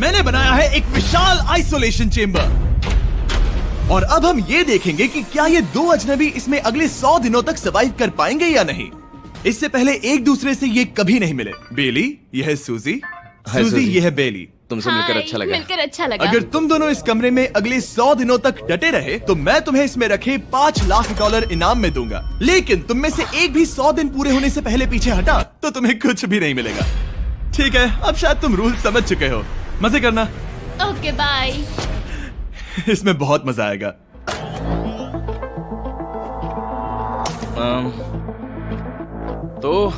मैंने बनाया है एक विशाल आइसोलेशन चेंबर और अब हम ये देखेंगे कि क्या ये दो अजनबी इसमें अगले 100 दिनों तक सर्वाइव कर पाएंगे या नहीं। इससे पहले एक दूसरे से ये कभी नहीं मिले। बेली, यह है सूजी, सूजी यह है बेली। तुमसे मिलकर अच्छा लगा। मिलकर अच्छा लगा। अगर तुम दोनों इस कमरे में अगले 100 दिनों तक डटे रहे तो मैं तुम्हें इसमें रखे $5 लाख इनाम में दूंगा। लेकिन तुम में से एक भी 100 दिन पूरे होने से पहले पीछे हटा तो तुम्हें कुछ भी नहीं मिलेगा। ठीक है, अब शायद तुम रूल समझ चुके हो। मजे करना। Okay bye. इसमें बहुत मजा आएगा। तो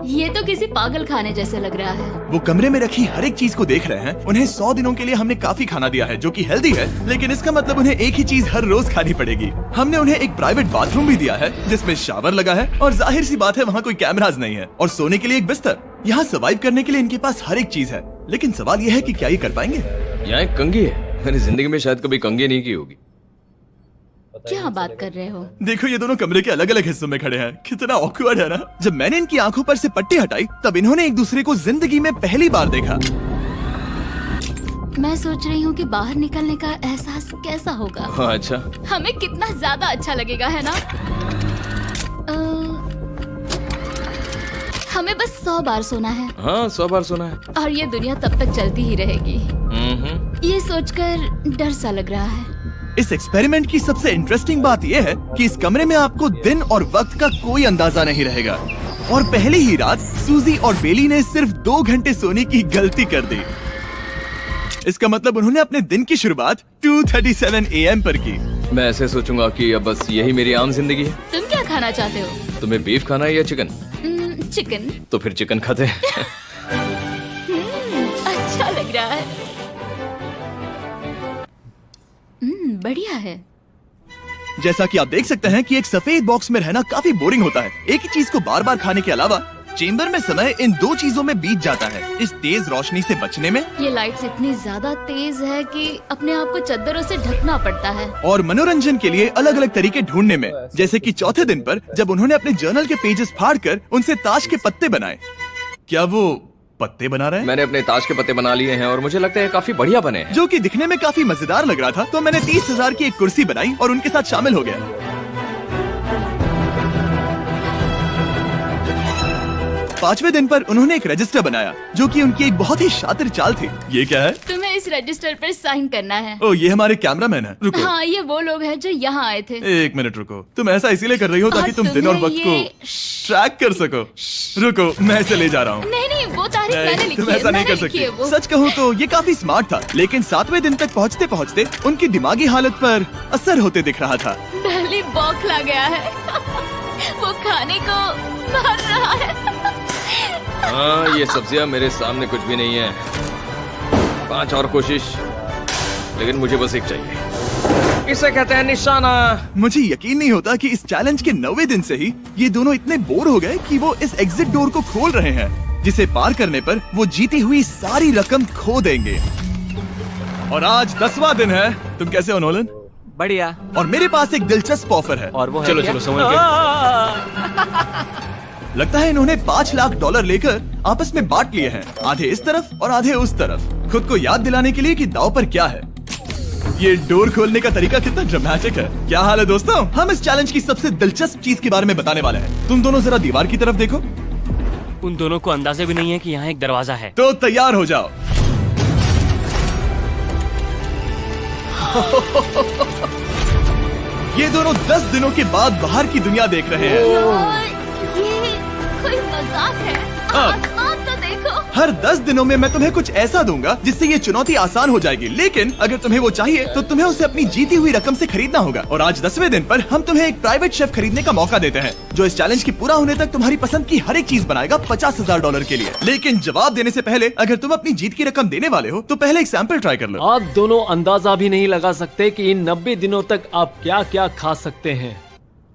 ये तो किसी पागल खाने जैसे लग रहा है। वो कमरे में रखी हर एक चीज को देख रहे हैं। उन्हें 100 दिनों के लिए हमने काफी खाना दिया है जो कि हेल्दी है, लेकिन इसका मतलब उन्हें एक ही चीज हर रोज खानी पड़ेगी। हमने उन्हें एक प्राइवेट बाथरूम भी दिया है जिसमें शावर लगा है और जाहिर सी बात है वहाँ कोई कैमराज नहीं है, और सोने के लिए एक बिस्तर। यहाँ सर्वाइव करने के लिए इनके पास हर एक चीज है, लेकिन सवाल यह है कि क्या ये कर पाएंगे। यहाँ एक कंघी है। मैंने जिंदगी में शायद कभी कंघी नहीं की होगी। क्या बात कर रहे हो? देखो ये दोनों कमरे के अलग अलग हिस्सों में खड़े हैं। कितना ऑकवर्ड है ना। जब मैंने इनकी आंखों पर से पट्टी हटाई तब इन्होंने एक दूसरे को जिंदगी में पहली बार देखा। मैं सोच रही हूँ कि बाहर निकलने का एहसास कैसा होगा। हाँ, अच्छा। हमें कितना ज्यादा अच्छा लगेगा, है ना? हमें बस 100 बार सोना है। हाँ, 100 बार सोना है। और ये दुनिया तब तक चलती ही रहेगी। ये सोचकर डर सा लग रहा है। इस एक्सपेरिमेंट की सबसे इंटरेस्टिंग बात यह है कि इस कमरे में आपको दिन और वक्त का कोई अंदाजा नहीं रहेगा। और पहली ही रात सूजी और बेली ने सिर्फ 2 घंटे सोने की गलती कर दी। इसका मतलब उन्होंने अपने दिन की शुरुआत 2:37 AM पर की। मैं ऐसे सोचूंगा कि अब बस यही मेरी आम जिंदगी है। तुम क्या खाना चाहते हो? तुम्हें बीफ खाना है या चिकन? चिकन। तो फिर चिकन खाते हैं। अच्छा लग रहा है। बढ़िया है। जैसा कि आप देख सकते हैं कि एक सफेद बॉक्स में रहना काफी बोरिंग होता है। एक ही चीज को बार बार खाने के अलावा चेंबर में समय इन 2 चीजों में बीत जाता है, इस तेज रोशनी से बचने में। ये लाइट्स इतनी ज्यादा तेज है कि अपने आप को चद्दरों से ढकना पड़ता है। और मनोरंजन के लिए अलग अलग तरीके ढूंढने में, जैसे कि चौथे दिन पर जब उन्होंने अपने जर्नल के पेजेस फाड़कर उनसे ताश के पत्ते बनाए। क्या वो पत्ते बना रहे हैं? मैंने अपने ताश के पत्ते बना लिए हैं और मुझे लगता है काफी बढ़िया बने हैं। जो कि दिखने में काफी मजेदार लग रहा था, तो मैंने 30,000 की एक कुर्सी बनाई और उनके साथ शामिल हो गया। 5वें दिन पर उन्होंने एक रजिस्टर बनाया जो कि उनकी एक बहुत ही शातिर चाल थी। ये क्या है? तुम्हें इस रजिस्टर पर साइन करना है। ओ, ये हमारे कैमरामैन है। रुको। हाँ, ये वो लोग हैं जो यहाँ आए थे। 1 मिनट रुको। तुम ऐसा इसीलिए कर रही हो ताकि तुम दिन और वक्त को ट्रैक कर सको। रुको, मैं इसे ले जा रहा हूँ। नहीं, वो तारीख मैंने लिखी तुम है। ऐसा नहीं कर सकती। सच कहूँ तो ये काफी स्मार्ट था, लेकिन 7वें दिन तक पहुँचते पहुँचते उनकी दिमागी हालत पर असर होते दिख रहा था। पहली बौखला गया है। वो खाने को मार रहा है। हाँ, ये सब्जियां मेरे सामने कुछ भी नहीं है। 5 और कोशिश, लेकिन मुझे बस एक चाहिए। इसे कहते हैं निशाना। मुझे यकीन नहीं होता कि इस चैलेंज के 9वें दिन से ही ये दोनों इतने बोर हो गए कि वो इस एग्जिट डोर को खोल रहे हैं, जिसे पार करने पर वो जीती हुई सारी रकम खो देंगे। और आज 10वां दिन है। तुम कैसे हो नोलन? बढ़िया। और मेरे पास एक दिलचस्प ऑफर है। और वो है चलो क्या? चलो समझ गए। लगता है इन्होंने $5 लाख लेकर आपस में बांट लिए हैं, आधे इस तरफ और आधे उस तरफ, खुद को याद दिलाने के लिए कि दांव पर क्या है। ये डोर खोलने का तरीका कितना ड्रामेटिक है। क्या हाल है दोस्तों? हम इस चैलेंज की सबसे दिलचस्प चीज के बारे में बताने वाले हैं। तुम दोनों जरा दीवार की तरफ देखो। उन दोनों को अंदाजा भी नहीं है कि यहाँ एक दरवाजा है। तो तैयार हो जाओ। ये दोनों 10 दिनों के बाद बाहर की दुनिया देख रहे हैं। ये कोई मजाक है? आसमान तो देखो। हर 10 दिनों में मैं तुम्हें कुछ ऐसा दूंगा जिससे ये चुनौती आसान हो जाएगी, लेकिन अगर तुम्हें वो चाहिए तो तुम्हें उसे अपनी जीती हुई रकम से खरीदना होगा। और आज 10वें दिन पर हम तुम्हें एक प्राइवेट शेफ खरीदने का मौका देते हैं जो इस चैलेंज की पूरा होने तक तुम्हारी पसंद की हर एक चीज बनाएगा $50,000 के लिए। लेकिन जवाब देने से पहले अगर तुम अपनी जीत की रकम देने वाले हो तो पहले एक सैंपल ट्राई कर लो। आप दोनों अंदाजा भी नहीं लगा सकते कि इन 90 दिनों तक आप क्या क्या खा सकते हैं।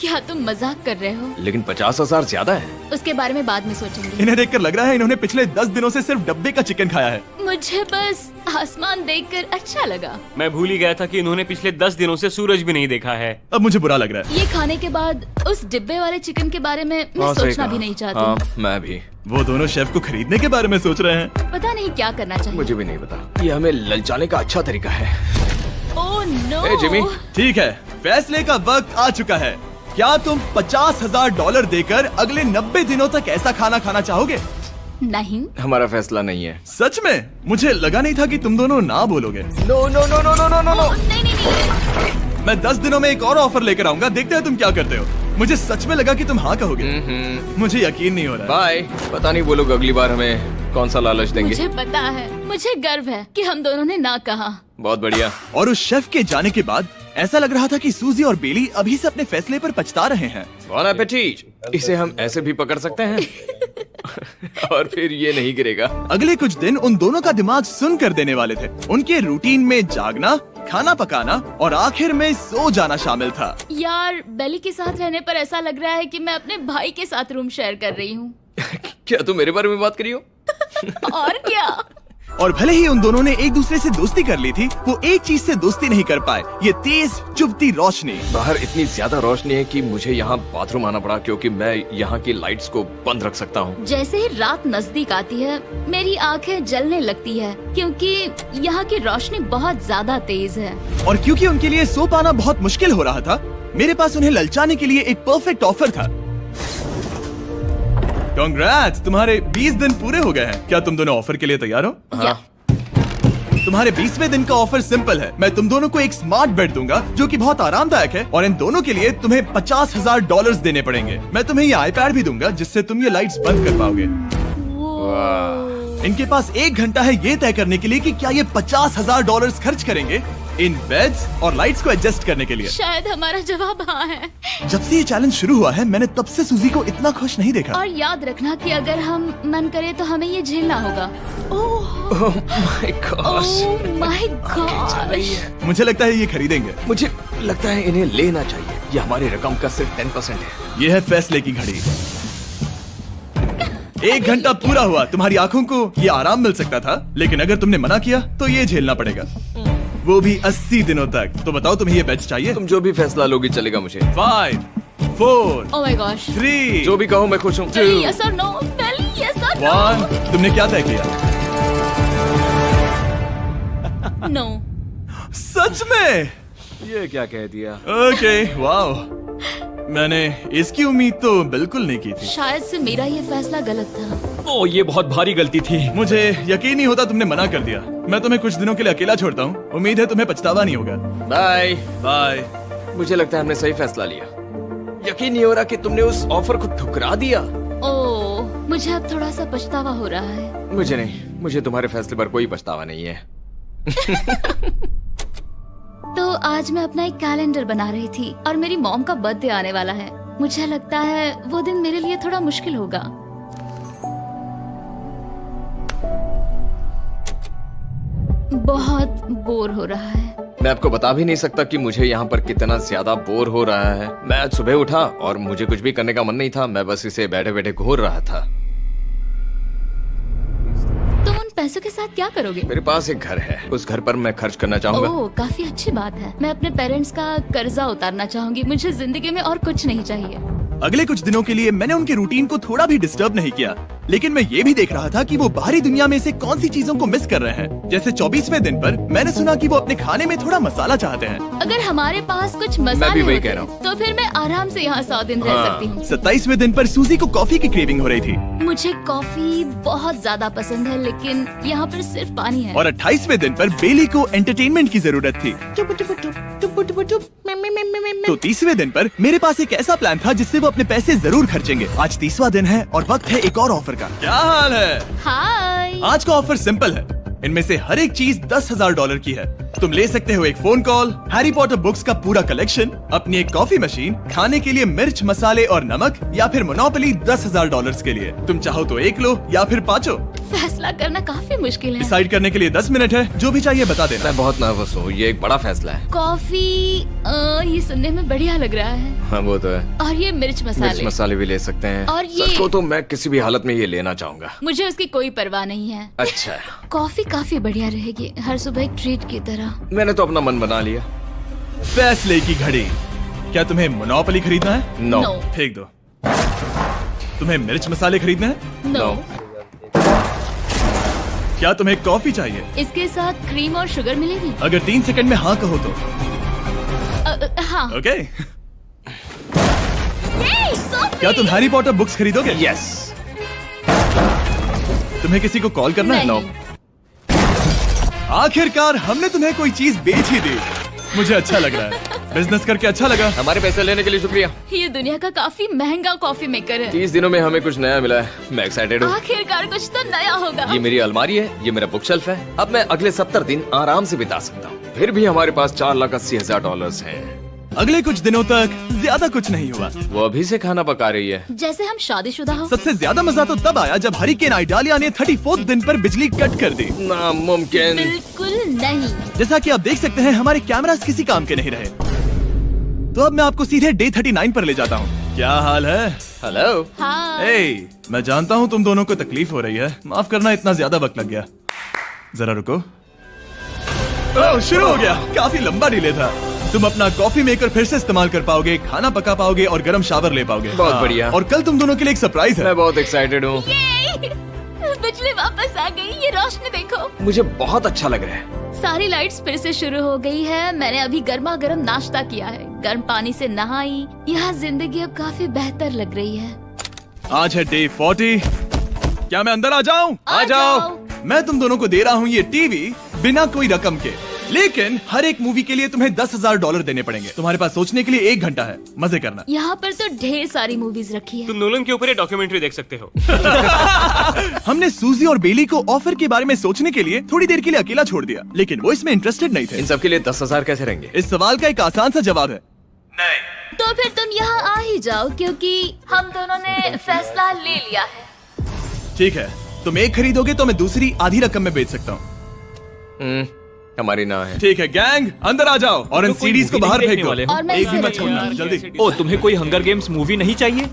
क्या तुम मजाक कर रहे हो? लेकिन 50,000 ज्यादा है। उसके बारे में बाद में सोचेंगे। इन्हें देखकर लग रहा है इन्होंने पिछले 10 दिनों से सिर्फ डब्बे का चिकन खाया है। मुझे बस आसमान देखकर अच्छा लगा। मैं भूल ही गया था कि इन्होंने पिछले 10 दिनों से सूरज भी नहीं देखा है। अब मुझे बुरा लग रहा है। ये खाने के बाद उस डिब्बे वाले चिकन के बारे में मैं सही सोचना कहा। भी नहीं चाहती। हाँ, मैं भी। वो दोनों शेफ को खरीदने के बारे में सोच रहे हैं। पता नहीं क्या करना चाहिए। मुझे भी नहीं पता। ये हमें ललचाने का अच्छा तरीका है। Oh no. ए, जिमी। ठीक है, फैसले का वक्त आ चुका है। क्या तुम $50,000 देकर अगले 90 दिनों तक ऐसा खाना खाना चाहोगे? नहीं। हमारा फैसला नहीं है। सच में? मुझे लगा नहीं था कि तुम दोनों ना बोलोगे। No no no no no no no no. नहीं नहीं नहीं। मैं 10 दिनों में एक और ऑफर लेकर आऊंगा, देखते हैं तुम क्या करते हो। मुझे सच में लगा कि तुम हाँ कहोगे। मुझे यकीन नहीं हो रहा है। बाय। पता नहीं वो लोग अगली बार हमें कौन सा लालच देंगे। मुझे पता है, मुझे गर्व है कि हम दोनों ने ना कहा। बहुत बढ़िया। और उस शेफ के जाने के बाद ऐसा लग रहा था कि सूजी और बेली अभी से अपने फैसले पर पछता रहे हैं। बॉन एपेटीट। इसे हम ऐसे भी पकड़ सकते हैं और फिर ये नहीं गिरेगा। अगले कुछ दिन उन दोनों का दिमाग सुन कर देने वाले थे। उनके रूटीन में जागना, खाना पकाना और आखिर में सो जाना शामिल था। यार, बेली के साथ रहने पर ऐसा लग रहा है कि मैं अपने भाई के साथ रूम शेयर कर रही हूँ। क्या तुम मेरे बारे में बात करी हो? और क्या। और भले ही उन दोनों ने एक दूसरे से दोस्ती कर ली थी, वो एक चीज से दोस्ती नहीं कर पाए, ये तेज चुभती रोशनी। बाहर इतनी ज्यादा रोशनी है कि मुझे यहाँ बाथरूम आना पड़ा क्योंकि मैं यहाँ की लाइट्स को बंद रख सकता हूँ। जैसे ही रात नजदीक आती है मेरी आंखें जलने लगती है क्योंकि यहाँ की रोशनी बहुत ज्यादा तेज है। और क्योंकि उनके लिए सो पाना बहुत मुश्किल हो रहा था, मेरे पास उन्हें ललचाने के लिए एक परफेक्ट ऑफर था। कांग्रेट्स, तुम्हारे 20 दिन पूरे हो गए हैं। क्या तुम दोनों ऑफर के लिए तैयार हो? हाँ। तुम्हारे 20वें दिन का ऑफर सिंपल है। मैं तुम दोनों को एक स्मार्ट बेड दूंगा जो कि बहुत आरामदायक है, और इन दोनों के लिए तुम्हें $50,000 देने पड़ेंगे। मैं तुम्हें ये आईपैड भी दूंगा जिससे तुम ये लाइट्स बंद कर पाओगे। इनके पास 1 घंटा है ये तय करने के लिए कि क्या ये $50,000 खर्च करेंगे इन बेड्स और लाइट्स को एडजस्ट करने के लिए। शायद हमारा जवाब हाँ है। जब से ये चैलेंज शुरू हुआ है, मैंने तब से सूजी को इतना खुश नहीं देखा। और याद रखना कि अगर हम मन करें तो हमें ये झेलना होगा। Oh my gosh. Oh my gosh. मुझे लगता है ये खरीदेंगे। मुझे लगता है इन्हें लेना चाहिए। ये हमारी रकम का सिर्फ 10% है। ये है फैसले की घड़ी। 1 घंटा पूरा हुआ, तुम्हारी आंखों को ये आराम मिल सकता था, लेकिन अगर तुमने मना किया तो ये झेलना पड़ेगा, वो भी 80 दिनों तक। तो बताओ, तुम्हें ये बेड चाहिए? तुम जो भी फैसला लोगी चलेगा मुझे। 5, 4, ओह माय गॉश। 3, जो भी कहो मैं खुश हूँ। यस और नो। बेली, यस और 1। तुमने क्या तय किया? नो। सच में? ये क्या कह दिया? Okay, wow. मैंने इसकी उम्मीद तो बिल्कुल नहीं की थी। शायद से मेरा ये फैसला गलत था। ओ, ये बहुत भारी गलती थी। मुझे यकीन नहीं होता तुमने मना कर दिया। मैं तुम्हें कुछ दिनों के लिए अकेला छोड़ता हूँ। उम्मीद है तुम्हें पछतावा नहीं होगा। Bye bye. मुझे लगता है हमने सही फैसला लिया। यकीन नहीं हो रहा कि तुमने उस ऑफर को ठुकरा दिया। ओह, मुझे अब थोड़ा सा पछतावा हो रहा है। मुझे नहीं, मुझे तुम्हारे फैसले पर कोई पछतावा नहीं है। तो आज मैं अपना एक कैलेंडर बना रही थी और मेरी मॉम का बर्थडे आने वाला है। मुझे लगता है वो दिन मेरे लिए थोड़ा मुश्किल होगा। बहुत बोर हो रहा है। मैं आपको बता भी नहीं सकता कि मुझे यहाँ पर कितना ज्यादा बोर हो रहा है। मैं आज सुबह उठा और मुझे कुछ भी करने का मन नहीं था। मैं बस इसे बैठे बैठे घूर रहा था। तुम उन पैसों के साथ क्या करोगे? मेरे पास एक घर है, उस घर पर मैं खर्च करना चाहूंगा। ओह, काफी अच्छी बात है। मैं अपने पेरेंट्स का कर्जा उतारना चाहूंगी। मुझे जिंदगी में और कुछ नहीं चाहिए। अगले कुछ दिनों के लिए मैंने उनके रूटीन को थोड़ा भी डिस्टर्ब नहीं किया, लेकिन मैं ये भी देख रहा था कि वो बाहरी दुनिया में से कौन सी चीजों को मिस कर रहे हैं। जैसे 24वें दिन पर मैंने सुना कि वो अपने खाने में थोड़ा मसाला चाहते हैं। अगर हमारे पास कुछ मैं मसाले भी वही होते कह रहा हूँ। तो फिर मैं आराम से यहाँ 100 दिन रह सकती हूँ। 27वें दिन पर सूजी को कॉफी की क्रेविंग हो रही थी, मुझे कॉफी बहुत ज्यादा पसंद है, लेकिन यहाँ पर सिर्फ पानी है। और 28वें दिन पर बेली को एंटरटेनमेंट की जरूरत थी। तो 30वें दिन पर मेरे पास एक ऐसा प्लान था जिससे वो अपने पैसे जरूर खर्चेंगे। आज 30वां दिन है और वक्त है एक और ऑफर का। क्या हाल है? हाय। आज का ऑफर सिंपल है। इनमें से हर एक चीज $10,000 की है। तुम ले सकते हो एक phone call, Harry Potter books का पूरा कलेक्शन, अपनी एक कॉफी मशीन, खाने के लिए मिर्च, मसाले और नमक, या फिर मोनोपोली $10,000 के लिए। तुम चाहो तो 1 लो या फिर 5। फैसला फैसला करना काफी मुश्किल है। डिसाइड करने के लिए 10 मिनट है, जो भी चाहिए बता देना। मैं बहुत नर्वस हूँ, ये एक बड़ा फैसला है। कॉफी ये सुनने में बढ़िया लग रहा है। हाँ वो तो है। और ये मिर्च मिर्च मसाले, मसाले भी ले सकते हैं। और ये- सच को तो मैं किसी भी हालत में ये लेना चाहूंगा। मुझे उसकी कोई परवाह नहीं है। अच्छा, कॉफी काफी बढ़िया रहेगी, हर सुबह एक ट्रीट की तरह। मैंने तो अपना मन बना लिया। फैसले की घड़ी। क्या तुम्हें मोनोपोली खरीदना है? नो। No. फेंक दो। तुम्हें मिर्च मसाले खरीदने हैं? नो। क्या तुम्हें कॉफी चाहिए? इसके साथ क्रीम और शुगर मिलेगी? अगर 3 सेकंड में हाँ कहो तो। हाँ। ओके। कॉफी! क्या तुम हैरी पॉटर बुक्स खरीदोगे? यस। तुम्हें किसी को कॉल करना है? नहीं। आखिरकार हमने तुम्हें कोई चीज बेच ही दी। मुझे अच्छा लग रहा है, बिजनेस करके अच्छा लगा। हमारे पैसे लेने के लिए शुक्रिया। ये दुनिया का काफी महंगा कॉफी मेकर है। 30 दिनों में हमें कुछ नया मिला है, मैं एक्साइटेड हूँ। आखिरकार कुछ तो नया होगा। ये मेरी अलमारी है, ये मेरा बुक शेल्फ है। अब मैं अगले 70 दिन आराम से बिता सकता हूँ। फिर भी हमारे पास $4,80,000 हैं। अगले कुछ दिनों तक ज्यादा कुछ नहीं हुआ। वो अभी से खाना पका रही है। जैसे हम शादीशुदा हो। सबसे ज्यादा मजा तो तब आया जब हरिकेन आइडालिया ने 34 दिन पर बिजली कट कर दी। नामुमकिन। बिल्कुल नहीं। जैसा कि आप देख सकते हैं, हमारे कैमरास किसी काम के नहीं रहे। तो अब मैं आपको सीधे डे 39 पर ले जाता हूँ। क्या हाल है? हेलो। हाँ। ए, मैं जानता हूँ तुम दोनों को तकलीफ हो रही है, माफ करना इतना ज्यादा वक्त लग गया। जरा रुको। ओह, शुरू हो गया। काफी लंबा डिले था। तुम अपना कॉफी मेकर फिर से इस्तेमाल कर पाओगे, खाना पका पाओगे और गर्म शावर ले पाओगे। बहुत हाँ, बढ़िया। और कल तुम दोनों के लिए एक सरप्राइज है। मैं बहुत एक्साइटेड हूँ। बिजली वापस आ गई, ये रोशनी देखो। मुझे बहुत अच्छा लग रहा है। सारी लाइट्स फिर से शुरू हो गई है। मैंने अभी गर्मा गर्म नाश्ता किया है, गर्म पानी से नहाई। यहाँ जिंदगी अब काफी बेहतर लग रही है। आज है डे 40। क्या मैं अंदर आ जाऊं? आ जाओ। मैं तुम दोनों को दे रहा हूँ ये टीवी बिना कोई रकम के, लेकिन हर एक मूवी के लिए तुम्हें $10,000 देने पड़ेंगे। तुम्हारे पास सोचने के लिए 1 घंटा है, मजे करना। यहाँ पर तो ढेर सारी मूवीज रखी है। तुम नोलन के ऊपर ये डॉक्यूमेंट्री देख सकते हो। हमने सूजी और बेली को ऑफर के बारे में सोचने के लिए थोड़ी देर के लिए अकेला छोड़ दिया, लेकिन वो इसमें इंटरेस्टेड नहीं थे। इन सब के लिए 10,000 कैसे रहेंगे? इस सवाल का एक आसान सा जवाब है नहीं। तो फिर तुम यहाँ आ ही जाओ, क्योंकि हम दोनों ने फैसला ले लिया है। ठीक है, तुम एक खरीदोगे तो मैं दूसरी आधी रकम में बेच सकता हूँ। हमारी ना है। ठीक है गैंग, अंदर आ जाओ और इन तो कोई सीडीज को movie बाहर नहीं फेंक देखने दो। वाले हो? और मैं एक भी इसे मत छोड़ना, रखूंगी। जल्दी। ओ, तुम्हें कोई हंगर गेम्स मूवी नहीं चाहिए?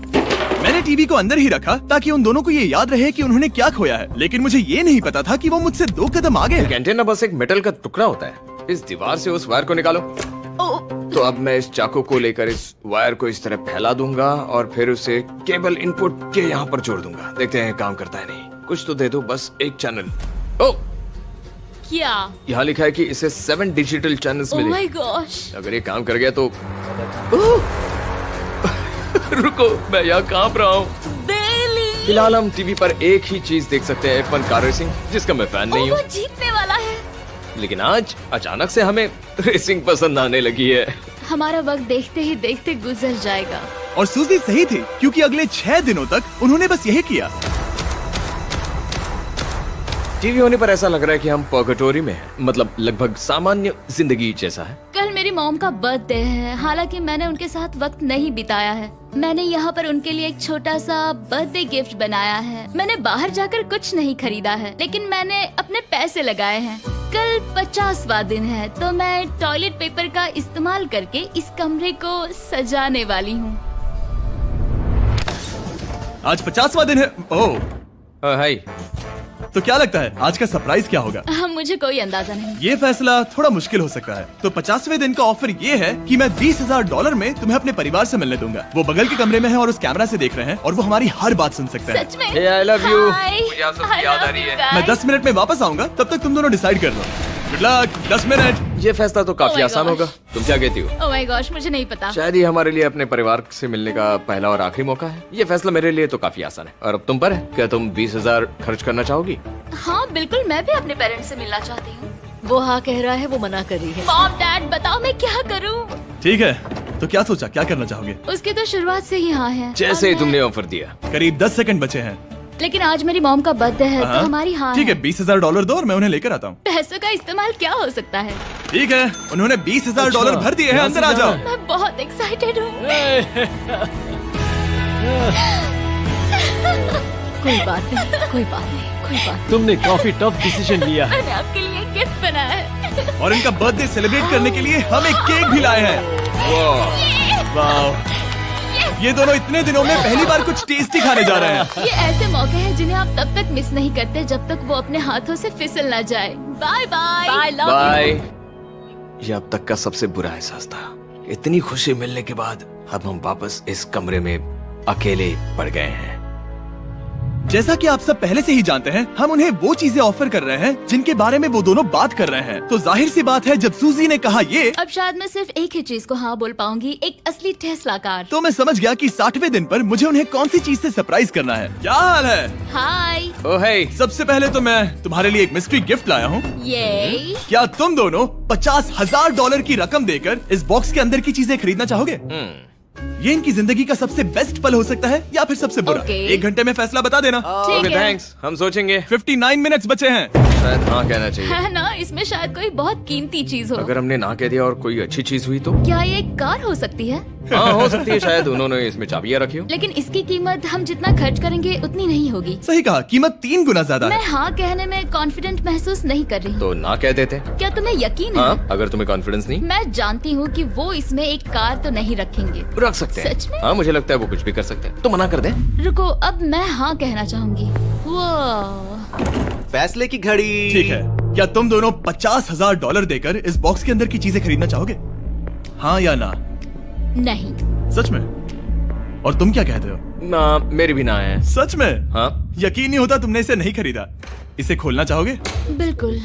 मैंने टीवी को अंदर ही रखा ताकि उन दोनों को ये याद रहे कि उन्होंने क्या खोया है, लेकिन मुझे ये नहीं पता था कि वो मुझसे 2 कदम आगे है। एंटेना बस एक मेटल का टुकड़ा होता है। इस दीवार से उस वायर को निकालो। तो अब मैं इस चाकू को लेकर इस वायर को इस तरह फैला दूंगा और फिर उसे केबल इनपुट के यहाँ पर जोड़ दूंगा। देखते हैं काम करता है नहीं। कुछ तो दे दो, बस एक चैनल। ओ, क्या? यहाँ लिखा है कि इसे 7 डिजिटल चैनल्स ओह मिले। My gosh. अगर ये काम कर गया तो रुको, मैं यहाँ कांप रहा हूँ। बेली। फिलहाल हम टीवी पर एक ही चीज देख सकते हैं, F1 कार रेसिंग, जिसका मैं फैन नहीं वो हूँ। जीतने वाला है। लेकिन आज अचानक से हमें रेसिंग पसंद आने लगी है। हमारा वक्त देखते ही देखते गुजर जाएगा। और सूजी सही थी, क्योंकि अगले 6 दिनों तक उन्होंने बस यही किया। टीवी होने पर ऐसा लग रहा है कि हम पर्गेटोरी में हैं, मतलब लगभग सामान्य जिंदगी जैसा है। कल मेरी मॉम का बर्थडे है, हालांकि मैंने उनके साथ वक्त नहीं बिताया है। मैंने यहाँ पर उनके लिए एक छोटा सा बर्थडे गिफ्ट बनाया है। मैंने बाहर जाकर कुछ नहीं खरीदा है, लेकिन मैंने अपने पैसे लगाए हैं। कल 50वां दिन है, तो मैं टॉयलेट पेपर का इस्तेमाल करके इस कमरे को सजाने वाली हूँ। आज 50वां दिन है। ओह, हाय। तो क्या लगता है आज का सरप्राइज क्या होगा? मुझे कोई अंदाजा नहीं। ये फैसला थोड़ा मुश्किल हो सकता है। तो 50वें दिन का ऑफर ये है कि मैं $20,000 में तुम्हें अपने परिवार से मिलने दूंगा। वो बगल के कमरे में है और उस कैमरा से देख रहे हैं और वो हमारी हर बात सुन सकते हैं। सच में? Hey, I love you. Hi. मुझे आप सबकी I याद आ love रही you है। guys. मैं 10 मिनट में वापस आऊंगा, तब तक तुम दोनों डिसाइड कर लो। Good luck. 10 मिनट। ये फैसला तो Oh काफी my आसान gosh. होगा। तुम क्या कहती हो? ओह माय गॉश, मुझे नहीं पता। शायद ये हमारे लिए अपने परिवार से मिलने का पहला और आखिरी मौका है। ये फैसला मेरे लिए तो काफी आसान है। और अब तुम पर है, क्या तुम 20,000 खर्च करना चाहोगी? हाँ बिल्कुल, मैं भी अपने पेरेंट्स से मिलना चाहती हूँ। वो हाँ कह रहा है, वो मना कर रही है। मॉम डैड बताओ मैं क्या करूँ? ठीक है, तो क्या सोचा, क्या करना चाहोगे? उसकी तो शुरुआत से ही हाँ है। जैसे ही और तुमने ऑफर दिया। करीब 10 सेकंड बचे हैं। लेकिन आज मेरी मॉम का बर्थडे है, तो हाँ? हमारी हाँ ठीक है, $20,000 दो और मैं उन्हें लेकर आता हूँ। पैसों का इस्तेमाल क्या हो सकता है? ठीक है, उन्होंने $20,000 भर दिए हैं। अंदर आ जाओ। मैं बहुत एक्साइटेड हूँ। कोई बात नहीं, कोई बात नहीं, कोई बात तुमने काफी टफ डिसीजन लिया है। मैंने आपके लिए गिफ्ट बनाया है। और इनका बर्थडे सेलिब्रेट करने के लिए हम एक केक भी लाए हैं। वाह, ये दोनों इतने दिनों में पहली बार कुछ टेस्टी खाने जा रहे हैं। ये ऐसे मौके हैं जिन्हें आप तब तक मिस नहीं करते जब तक वो अपने हाथों से फिसल ना जाए। Bye bye. Bye, love bye. ये अब तक का सबसे बुरा एहसास था। इतनी खुशी मिलने के बाद अब हम वापस इस कमरे में अकेले पड़ गए हैं। जैसा कि आप सब पहले से ही जानते हैं, हम उन्हें वो चीजें ऑफर कर रहे हैं जिनके बारे में वो दोनों बात कर रहे हैं। तो जाहिर सी बात है, जब सूजी ने कहा ये, अब शायद मैं सिर्फ एक ही चीज को हाँ बोल पाऊंगी, एक असली टेस्ला कार। तो मैं समझ गया कि 60वें दिन पर मुझे उन्हें कौन सी चीज से सरप्राइज करना है। क्या हाल है? हाय। ओह हे, सबसे पहले तो मैं तुम्हारे लिए एक मिस्ट्री गिफ्ट लाया हूँ। ये क्या तुम दोनों $50,000 की रकम देकर इस बॉक्स के अंदर की चीजें खरीदना चाहोगे? ये इनकी जिंदगी का सबसे बेस्ट पल हो सकता है या फिर सबसे बुरा। Okay. 1 घंटे में फैसला बता देना। ठीक ओके है। थैंक्स, हम सोचेंगे। 59 मिनट्स बचे हैं। शायद हाँ कहना चाहिए। है ना, इसमें शायद कोई बहुत कीमती चीज हो। अगर हमने ना कह दिया और कोई अच्छी चीज हुई तो? क्या ये एक कार हो सकती है? हाँ हो सकती है, शायद उन्होंने इसमें चाबियां रखी हो। लेकिन इसकी कीमत हम जितना खर्च करेंगे उतनी नहीं होगी। सही कहा, कीमत 3 गुना ज्यादा मैं है। हाँ कहने में कॉन्फिडेंट महसूस नहीं कर रही। तो ना कह देते। क्या तुम्हें यकीन है? हाँ, अगर तुम्हें कॉन्फिडेंस नहीं, मैं जानती हूँ कि वो इसमें एक कार तो नहीं रखेंगे। रख सकते हैं। सच में? हाँ मुझे लगता है वो कुछ भी कर सकते हैं। तो मना कर दे। रुको, अब मैं हाँ कहना चाहूंगी। वो फैसले की घड़ी। ठीक है, क्या तुम दोनों $50,000 देकर इस बॉक्स के अंदर की चीजें खरीदना चाहोगे? हाँ या ना? नहीं। सच में? और तुम क्या कहते हो? ना, मेरी भी ना है। सच में? हाँ यकीन नहीं होता तुमने इसे नहीं खरीदा। इसे खोलना चाहोगे? बिल्कुल।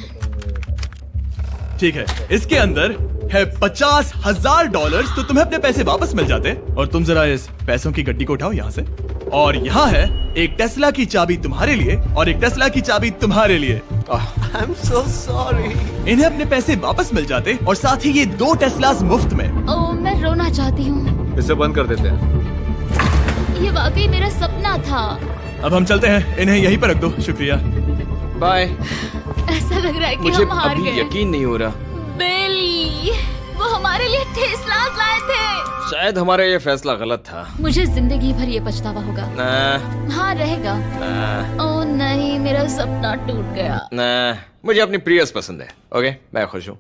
ठीक है, इसके अंदर है $50,000, तो तुम्हें अपने पैसे वापस मिल जाते। और तुम जरा इस पैसों की गड्डी को उठाओ यहाँ से। और यहाँ है एक टेस्ला की चाबी तुम्हारे लिए और एक टेस्ला की चाबी तुम्हारे लिए। I am so sorry. इन्हें अपने पैसे वापस मिल जाते और साथ ही ये 2 टेस्लास मुफ्त में। ओ, मैं रोना चाहती हूँ। इसे बंद कर देते हैं। ये वाकई मेरा सपना था। अब हम चलते हैं, इन्हें यहीं पर रख दो। शुक्रिया। बाय। ऐसा लग रहा है कि मुझे हम हार अभी गए। यकीन नहीं हो रहा। बेली, वो हमारे लिए टेस्लास लाए थे। शायद हमारा ये फैसला गलत था। मुझे जिंदगी भर ये पछतावा होगा। ना, हाँ रहेगा। ना, ओ नहीं, मेरा सपना टूट गया। ना, मुझे अपनी प्रियस पसंद है। ओके, मैं खुश हूँ।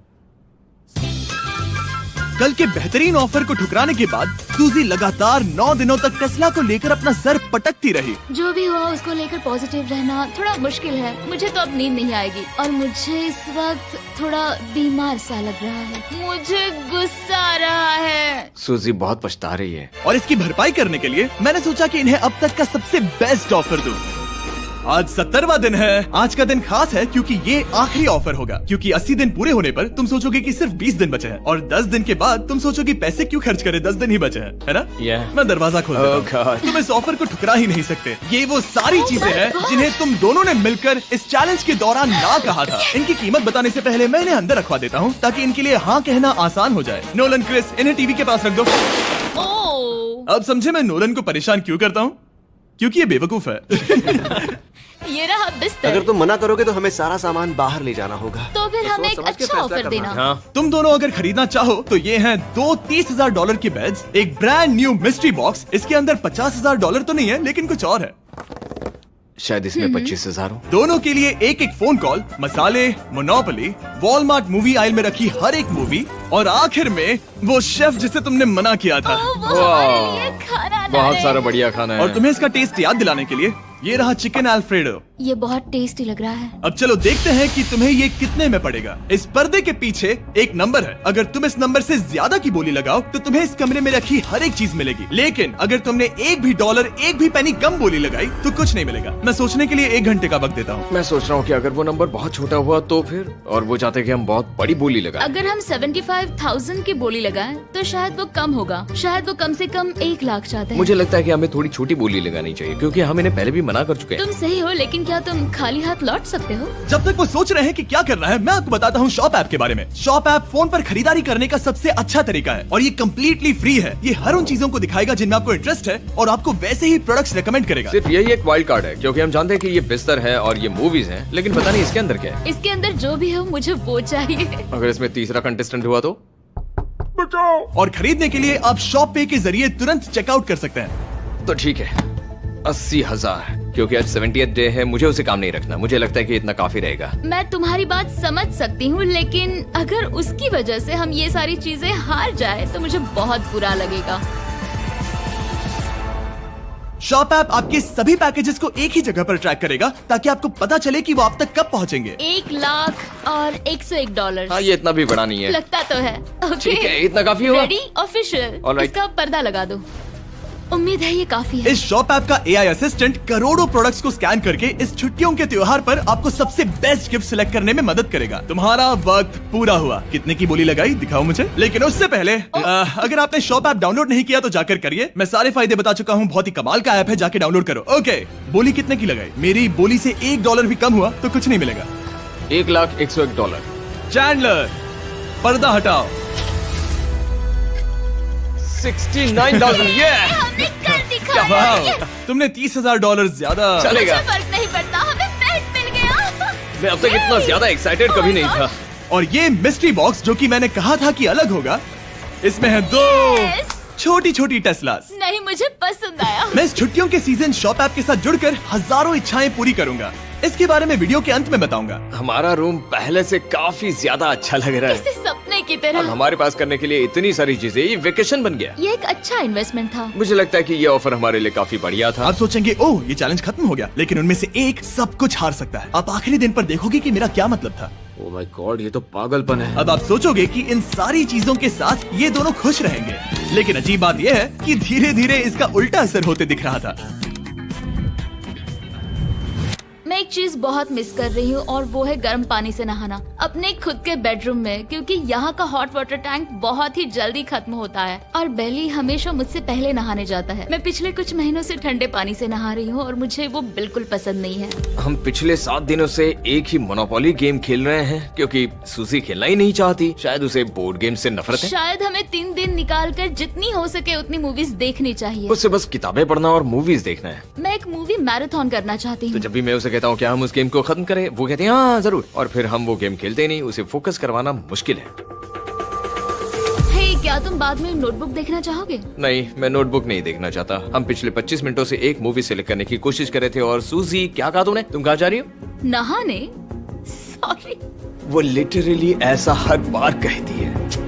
कल के बेहतरीन ऑफर को ठुकराने के बाद सूजी लगातार 9 दिनों तक टेस्ला को लेकर अपना सर पटकती रही। जो भी हुआ उसको लेकर पॉजिटिव रहना थोड़ा मुश्किल है। मुझे तो अब नींद नहीं आएगी और मुझे इस वक्त थोड़ा बीमार सा लग रहा है। मुझे गुस्सा आ रहा है। सूजी बहुत पछता रही है। और इसकी भरपाई करने के लिए मैंने सोचा कि इन्हें अब तक का सबसे बेस्ट ऑफर दूं। आज 70वां दिन है। आज का दिन खास है क्योंकि ये आखिरी ऑफर होगा। क्योंकि 80 दिन पूरे होने पर तुम सोचोगे कि सिर्फ 20 दिन बचे हैं और 10 दिन के बाद तुम सोचोगे पैसे क्यों खर्च करें, 10 दिन ही बचे हैं, है ना? Yeah. मैं दरवाजा खोल देता हूं। Oh God. तुम इस ऑफर को ठुकरा ही नहीं सकते। ये वो सारी चीजें हैं जिन्हें तुम दोनों ने मिलकर इस चैलेंज के दौरान ना कहा था। इनकी कीमत बताने से पहले मैं इन्हें अंदर रखवा देता हूँ ताकि इनके लिए हाँ कहना आसान हो जाए। नोलन, क्रिस, इन्हें टीवी के पास रख दो। ओ, अब समझे मैं नोलन को परेशान क्यों करता हूँ? क्योंकि ये बेवकूफ है। ये रहा बिस्तर। अगर तुम मना करोगे तो हमें सारा सामान बाहर ले जाना होगा। तो फिर हमें एक समझ के अच्छा फैसला ऑफर करना। देना। हाँ, तुम दोनों अगर खरीदना चाहो तो ये हैं 2 $30,000 के बेड्स, एक ब्रांड न्यू मिस्ट्री बॉक्स। इसके अंदर $50,000 तो नहीं है लेकिन कुछ और है। शायद इसमें 25,000 हो। दोनों के लिए एक एक फोन कॉल, मसाले, मोनोपोली, वॉलमार्ट मूवी आइल में रखी हर एक मूवी और आखिर में वो शेफ जिसे तुमने मना किया था। ओ, वो हमारे लिए खाना बहुत लाए। सारा बढ़िया खाना है। और तुम्हें इसका टेस्ट याद दिलाने के लिए ये रहा चिकन अल्फ्रेडो। ये बहुत टेस्टी लग रहा है। अब चलो देखते हैं कि तुम्हें ये कितने में पड़ेगा। इस पर्दे के पीछे एक नंबर है। अगर तुम इस नंबर से ज्यादा की बोली लगाओ तो तुम्हें इस कमरे में रखी हर एक चीज मिलेगी। लेकिन अगर तुमने एक भी डॉलर, एक भी पेनी कम बोली लगाई तो कुछ नहीं मिलेगा। मैं सोचने के लिए 1 घंटे का वक्त देता हूँ। मैं सोच रहा हूँ कि अगर वो नंबर बहुत छोटा हुआ तो फिर, और वो चाहते कि हम बहुत बड़ी बोली लगाएं। अगर हम 75,000 की बोली लगाएं तो शायद वो कम होगा। शायद वो कम से कम 1 लाख चाहते हैं। मुझे लगता है कि हमें थोड़ी छोटी बोली लगानी चाहिए क्योंकि हम इन्हें पहले भी मना कर चुके हैं। तुम सही हो, लेकिन क्या तुम खाली हाथ लौट सकते हो? जब तक वो सोच रहे हैं कि क्या करना है, मैं आपको बताता हूँ शॉप ऐप के बारे में। शॉप ऐप फोन पर खरीदारी करने का सबसे अच्छा तरीका है और ये कम्प्लीटली फ्री है। ये हर उन चीजों को दिखाएगा जिनमें आपको इंटरेस्ट है और आपको वैसे ही प्रोडक्ट्स रेकमेंड करेगा। सिर्फ यही एक वाइल्ड कार्ड है क्योंकि हम जानते हैं कि ये बिस्तर है और ये मूवीज हैं, लेकिन पता नहीं इसके अंदर क्या है। इसके अंदर जो भी हो मुझे वो चाहिए। अगर इसमें तीसरा कंटेस्टेंट हुआ तो? और खरीदने के लिए आप शॉप पे के जरिए तुरंत चेकआउट कर सकते हैं। ठीक है, 80,000 क्योंकि आज 70th डे है, मुझे उसे काम नहीं रखना। मुझे लगता है कि इतना काफी रहेगा। मैं तुम्हारी बात समझ सकती हूँ, लेकिन अगर उसकी वजह से हम ये सारी चीजें हार जाए तो मुझे बहुत बुरा लगेगा। शॉप ऐप आपके सभी पैकेजेस को एक ही जगह पर ट्रैक करेगा ताकि आपको पता चले कि वो आप तक कब पहुंचेंगे। 1 लाख और $101। हाँ, ये इतना भी बड़ा नहीं है। लगता तो है। ठीक है, इतना काफी होगा। रेडी? ऑफिशियल। All right. इसका पर्दा लगा दो। उम्मीद है ये काफी है। इस शॉप ऐप का AI असिस्टेंट करोड़ों प्रोडक्ट्स को स्कैन करके इस छुट्टियों के त्योहार पर आपको सबसे बेस्ट गिफ्ट सिलेक्ट करने में मदद करेगा। तुम्हारा वक्त पूरा हुआ। कितने की बोली लगाई दिखाओ मुझे। लेकिन उससे पहले अगर आपने शॉप ऐप डाउनलोड नहीं किया तो जाकर करिए। मैं सारे फायदे बता चुका हूँ। बहुत ही कमाल का ऐप है, जाके डाउनलोड करो। ओके, बोली कितने की लगाई? मेरी बोली से $1 भी कम हुआ तो कुछ नहीं मिलेगा। $1,01,001। चैंडलर, पर्दा हटाओ। 69,000। ये हमने कर दिखाया। वाह, Yes! तुमने $30,000 ज्यादा। चलेगा। मुझे फर्क नहीं पड़ता, हमें बेड मिल गया। मैं अब तक इतना ज्यादा एक्साइटेड कभी नहीं था। और ये मिस्ट्री बॉक्स जो कि मैंने कहा था कि अलग होगा, इसमें है 2 Yes! छोटी छोटी टेस्लास। नहीं, मुझे पसंद आया। मैं इस छुट्टियों के सीजन शॉप ऐप के साथ जुड़कर हजारों इच्छाएं पूरी करूंगा। इसके बारे में वीडियो के अंत में बताऊंगा। हमारा रूम पहले से काफी ज्यादा अच्छा लग रहा इसे है। सपने की अब तरह। हमारे पास करने के लिए इतनी सारी चीजें, ये वेकेशन बन गया। ये एक अच्छा इन्वेस्टमेंट था। मुझे लगता है कि ये ऑफर हमारे लिए काफी बढ़िया था। आप सोचेंगे ओह ये चैलेंज खत्म हो गया, लेकिन उनमें से एक सब कुछ हार सकता है। आप आखिरी दिन पर देखोगे कि मेरा क्या मतलब था। ओह माय गॉड, ये तो पागलपन है। अब आप सोचोगे कि इन सारी चीजों के साथ ये दोनों खुश रहेंगे, लेकिन अजीब बात यह है कि धीरे धीरे इसका उल्टा असर होते दिख रहा था। मैं एक चीज बहुत मिस कर रही हूँ और वो है गर्म पानी से नहाना अपने खुद के बेडरूम में, क्योंकि यहाँ का हॉट वाटर टैंक बहुत ही जल्दी खत्म होता है और बेली हमेशा मुझसे पहले नहाने जाता है। मैं पिछले कुछ महीनों से ठंडे पानी से नहा रही हूँ और मुझे वो बिल्कुल पसंद नहीं है। हम पिछले 7 दिनों से एक ही मोनोपोली गेम खेल रहे हैं क्योंकि सुजी खेलना ही नहीं चाहती। शायद उसे बोर्ड गेम से नफरत है। शायद हमें 3 दिन निकाल कर जितनी हो सके उतनी मूवीज देखनी चाहिए। उसे बस किताबें पढ़ना और मूवीज देखना है। मैं एक मूवी मैराथन करना चाहती तो हूँ। जब भी मैं उसे कहता हूँ क्या हम उस गेम को खत्म करें, वो कहते हैं हाँ जरूर, और फिर हम वो गेम खेलते ही नहीं। उसे फोकस करवाना मुश्किल है। हे, क्या तुम बाद में नोटबुक देखना चाहोगे? नहीं, मैं नोटबुक नहीं देखना चाहता। हम पिछले 25 मिनटों से एक मूवी सिलेक्ट करने की कोशिश कर रहे थे। और सूजी, क्या कहा तूने? तुम कहाँ जा रही हो? नहाने? सॉरी। वो लिटरली ऐसा हर बार कहती है।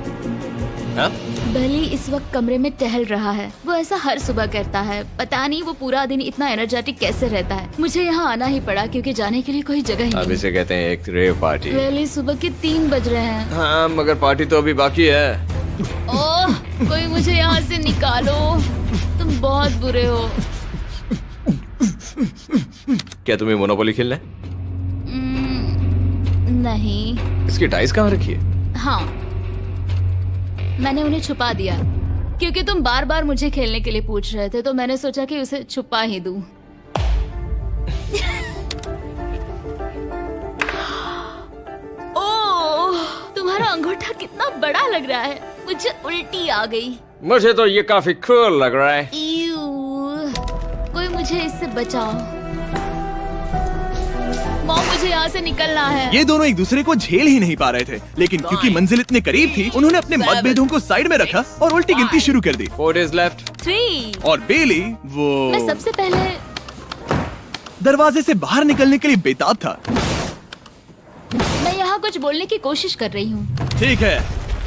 हाँ? बेली इस वक्त कमरे में टहल रहा है। वो ऐसा हर सुबह करता है। पता नहीं वो पूरा दिन इतना एनर्जेटिक कैसे रहता है। मुझे यहाँ आना ही पड़ा क्योंकि जाने के लिए कोई जगह ही अब नहीं। इसे कहते हैं एक रेव पार्टी। बेली, सुबह के 3 बज रहे हैं। हाँ, मगर पार्टी तो अभी बाकी है। ओह, कोई मुझे यहाँ से निकालो। तुम बहुत बुरे हो। क्या तुम्हें मोनोपोली खेलना है? नहीं। इसकी डाइस कहाँ रखी है? हाँ, मैंने उन्हें छुपा दिया क्योंकि तुम बार बार मुझे खेलने के लिए पूछ रहे थे, तो मैंने सोचा कि उसे छुपा ही दूं। ओह, तुम्हारा अंगूठा कितना बड़ा लग रहा है। मुझे उल्टी आ गई। मुझे तो ये काफी कूल लग रहा है। ईऊ, कोई मुझे इससे बचाओ। मॉम, मुझे यहाँ से निकलना है। ये दोनों एक दूसरे को झेल ही नहीं पा रहे थे, लेकिन क्योंकि मंजिल इतने करीब थी, उन्होंने अपने मतभेदों को साइड में रखा और उल्टी गिनती शुरू कर दी। 4 days left। 3। और बेली मैं वो सबसे पहले दरवाजे से बाहर निकलने के लिए बेताब था। मैं यहाँ कुछ बोलने की कोशिश कर रही हूँ। ठीक है,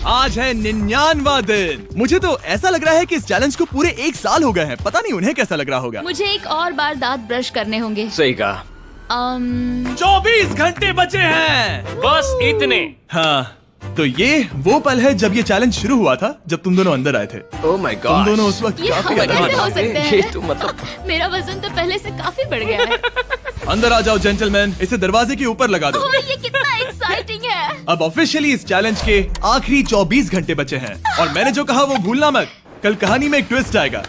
आज है 99वां दिन। मुझे तो ऐसा लग रहा है कि इस चैलेंज को पूरे 1 साल हो गए हैं। पता नहीं उन्हें कैसा लग रहा होगा। मुझे एक और बार दांत ब्रश करने होंगे। सही कहा। 24 घंटे बचे हैं। बस इतने। हाँ, तो ये वो पल है जब ये चैलेंज शुरू हुआ था, जब तुम दोनों अंदर आए थे। ओह माय तुम गॉड। दोनों उस वक्त ये काफी हम अलग कैसे थे। हो सकते हैं? ये तो मतलब मेरा वजन तो पहले से काफी बढ़ गया है। अंदर आ जाओ जेंटलमैन, इसे दरवाजे के ऊपर लगा दो। ओह, ये कितना एक्साइटिंग है। अब ऑफिशियली इस चैलेंज के आखिरी 24 घंटे बचे हैं और मैंने जो कहा वो भूलना मत। कल कहानी में एक ट्विस्ट आएगा।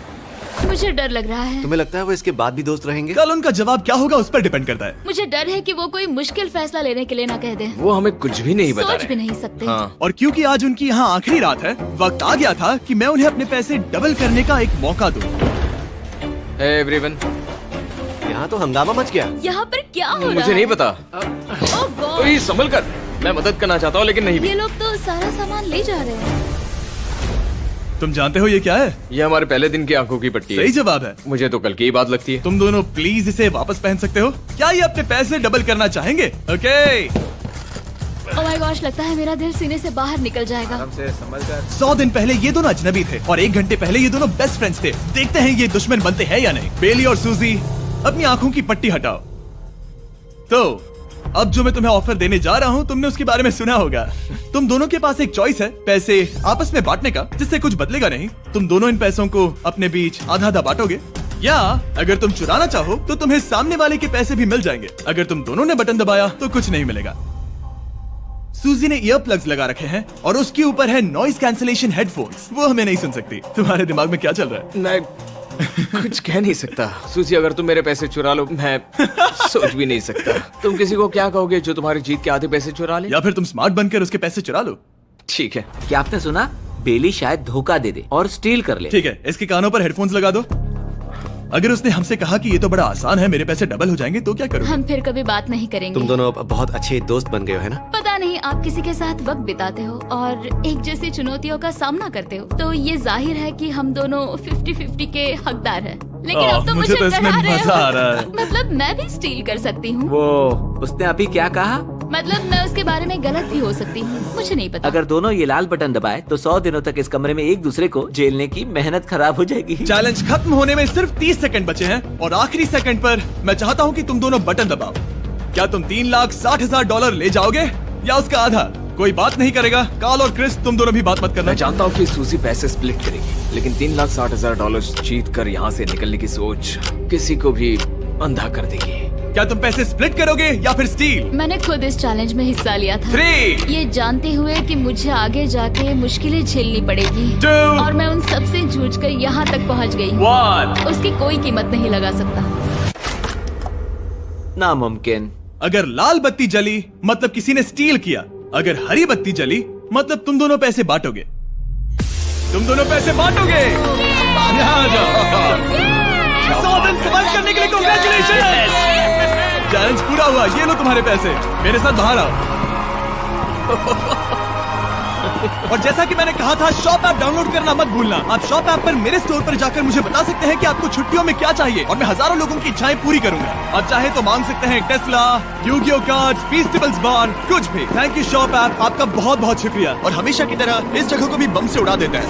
मुझे डर लग रहा है। तुम्हें लगता है वो इसके बाद भी दोस्त रहेंगे? कल उनका जवाब क्या होगा उस पर डिपेंड करता है। मुझे डर है कि वो कोई मुश्किल फैसला लेने के लिए ना कह दे। वो हमें कुछ भी नहीं बता सोच भी रहे। नहीं सकते। हाँ। और क्योंकि आज उनकी यहाँ आखिरी रात है, वक्त आ गया था कि मैं उन्हें अपने पैसे डबल करने का एक मौका दूं। Hey everyone। यहाँ तो हंगामा मच गया। यहाँ पर क्या हो रहा है? मुझे नहीं पता। ओह गॉड, कोई संभल कर। मैं मदद करना चाहता हूँ लेकिन नहीं भी। ये लोग तो सारा सामान ले जा रहे हैं। तुम जानते हो ये क्या है? ये हमारे पहले दिन की आंखों की पट्टी है। सही जवाब है। मुझे तो कल की ही बात लगती है। तुम दोनों प्लीज इसे वापस पहन सकते हो? क्या ये अपने पैसे डबल करना चाहेंगे? ओके। ओह माय गॉश, लगता है मेरा दिल सीने से बाहर निकल जाएगा। 100 दिन पहले ये दोनों अजनबी थे और 1 घंटे पहले ये दोनों बेस्ट फ्रेंड्स थे। देखते हैं ये दुश्मन बनते हैं या नहीं। बेली और सूजी, अपनी आंखों की पट्टी हटाओ। तो अब जो मैं तुम्हें ऑफर देने जा रहा हूँ, तुमने उसके बारे में सुना होगा। तुम दोनों के पास एक चॉइस है पैसे आपस में बांटने का, जिससे कुछ बदलेगा नहीं। तुम दोनों इन पैसों को अपने बीच आधा आधा बांटोगे, या अगर तुम चुराना चाहो तो तुम्हें सामने वाले के पैसे भी मिल जाएंगे। अगर तुम दोनों ने बटन दबाया तो कुछ नहीं मिलेगा। सूजी ने ईयर प्लग्स लगा रखे हैं और उसके ऊपर है नॉइस कैंसिलेशन हेडफोन्स। वो हमें नहीं सुन सकती। तुम्हारे दिमाग में क्या चल रहा है? मैं कुछ कह नहीं सकता। सूजी, अगर तुम मेरे पैसे चुरा लो, मैं सोच भी नहीं सकता। तुम किसी को क्या कहोगे जो तुम्हारी जीत के आधे पैसे चुरा ले? या फिर तुम स्मार्ट बनकर उसके पैसे चुरा लो। ठीक है। क्या आपने सुना? बेली शायद धोखा दे दे और स्टील कर ले। ठीक है, इसके कानों पर हेडफोन्स लगा दो। अगर उसने हमसे कहा कि ये तो बड़ा आसान है, मेरे पैसे डबल हो जाएंगे, तो क्या करोगे? हम फिर कभी बात नहीं करेंगे। तुम दोनों अब बहुत अच्छे दोस्त बन गए हो, है ना? पता नहीं, आप किसी के साथ वक्त बिताते हो और एक जैसी चुनौतियों का सामना करते हो, तो ये जाहिर है कि हम दोनों 50-50 के हकदार हैं। लेकिन अब तो मुझे तो इसमें डरा रहे मजा हो। आ रहा है। मतलब मैं भी स्टील कर सकती हूँ। वो उसने अभी क्या कहा? मतलब मैं उसके बारे में गलत भी हो सकती हूँ, मुझे नहीं पता। अगर दोनों ये लाल बटन दबाए तो 100 दिनों तक इस कमरे में एक दूसरे को झेलने की मेहनत खराब हो जाएगी। चैलेंज खत्म होने में सिर्फ 30 सेकंड बचे हैं और आखिरी सेकंड पर मैं चाहता हूँ कि तुम दोनों बटन दबाओ। क्या तुम $3,60,000 ले जाओगे या उसका आधा? कोई बात नहीं करेगा। कार्ल और क्रिस, तुम दोनों भी बात मत करना। मैं जानता हूँ कि सूजी पैसे स्प्लिट करेगी, लेकिन $3,60,000 जीत कर यहाँ से निकलने की सोच किसी को भी अंधा कर देगी। क्या तुम पैसे स्प्लिट करोगे या फिर स्टील? मैंने खुद इस चैलेंज में हिस्सा लिया था, 3, ये जानते हुए कि मुझे आगे जाके मुश्किलें झेलनी पड़ेगी 2, और मैं उन सब से जूझकर यहाँ तक पहुँच गई हूँ। 1। उसकी कोई कीमत नहीं लगा सकता। नामुमकिन। अगर लाल बत्ती जली मतलब किसी ने स्टील किया, अगर हरी बत्ती जली मतलब तुम दोनों पैसे बांटोगे। तुम दोनों पैसे बांटोगे। यहाँ आ जाओ। 100 दिन सर्वाइव करने के लिए कांग्रेचुलेशन। चैलेंज पूरा हुआ। ये लो तुम्हारे पैसे, मेरे साथ बाहर आओ। और जैसा कि मैंने कहा था, शॉप ऐप डाउनलोड करना मत भूलना। आप शॉप ऐप पर मेरे स्टोर पर जाकर मुझे बता सकते हैं कि आपको छुट्टियों में क्या चाहिए और मैं हजारों लोगों की इच्छाएं पूरी करूंगा। आप चाहे तो मांग सकते हैं Tesla, Yu-Gi-Oh cards, festivals bond, कुछ भी। थैंक यू शॉप ऐप, आपका बहुत बहुत शुक्रिया। और हमेशा की तरह इस जगह को भी बम से उड़ा देता है।